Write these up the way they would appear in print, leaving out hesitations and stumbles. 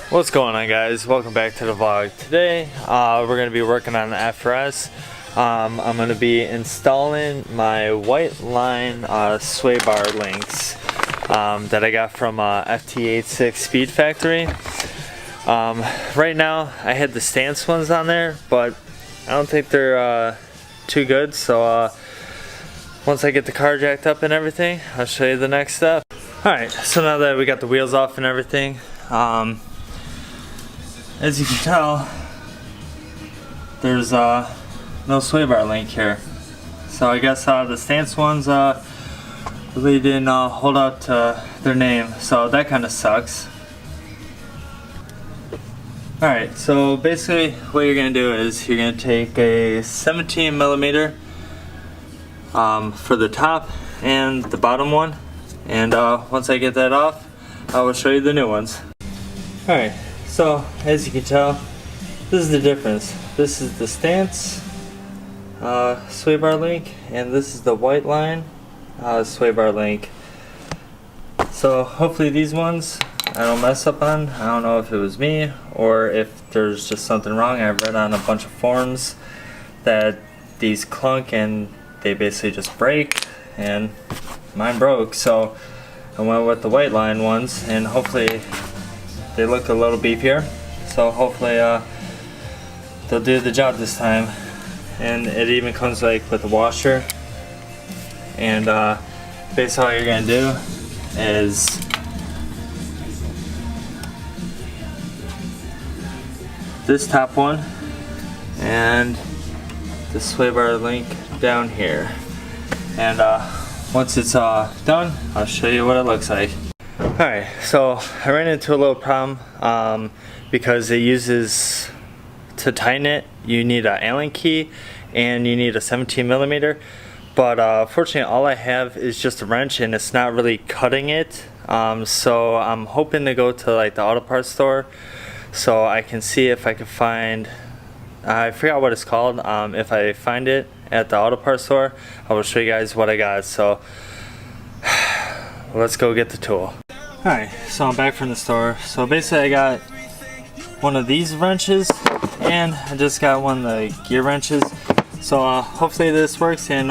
What's going on, guys? Welcome back to the vlog. Today we're going to be working on the FRS. I'm going to be installing my Whiteline sway bar links that I got from FT86 Speed Factory. Right now I had the stance ones on there, but I don't think they're too good, so once I get the car jacked up and everything, I'll show you the next step. Alright, so now that we got the wheels off and everything, as you can tell, there's no sway bar link here. So I guess the stance ones really didn't hold out to their name, so that kind of sucks. Alright, so basically what you're going to do is you're going to take a 17 millimeter for the top and the bottom one, and once I get that off, I will show you the new ones. Alright, so as you can tell, this is the difference. This is the stance sway bar link, and this is the Whiteline sway bar link. So hopefully these ones I don't mess up on. I don't know if it was me or if there's just something wrong. I've read on a bunch of forums that these clunk and they basically just break, and mine broke, so I went with the Whiteline ones, and hopefully they look a little beefier, so hopefully they'll do the job this time. And it even comes like with a washer, and basically all you're gonna do is this top one and the sway bar link down here, and once it's done, I'll show you what it looks like. Alright, so I ran into a little problem because it uses, to tighten it, you need an Allen key and you need a 17 millimeter, but fortunately all I have is just a wrench and it's not really cutting it, so I'm hoping to go to like the auto parts store so I can see if I can find, I forgot what it's called. If I find it at the auto parts store, I will show you guys what I got. So let's go get the tool. Alright, so I'm back from the store. So basically I got one of these wrenches and I just got one of the gear wrenches. So hopefully this works, and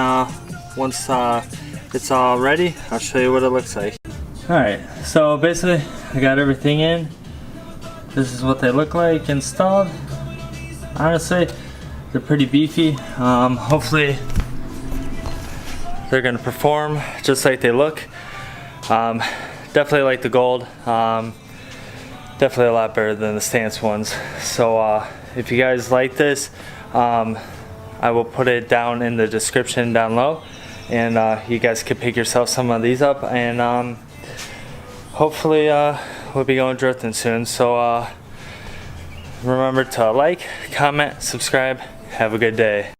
once it's all ready, I'll show you what it looks like. Alright, so basically I got everything in. This is what they look like installed. Honestly, they're pretty beefy. Hopefully they're gonna perform just like they look. Definitely like the gold. Definitely a lot better than the stance ones. So if you guys like this, I will put it down in the description down low, and you guys can pick yourself some of these up, and hopefully we'll be going drifting soon. So remember to like, comment, subscribe. Have a good day.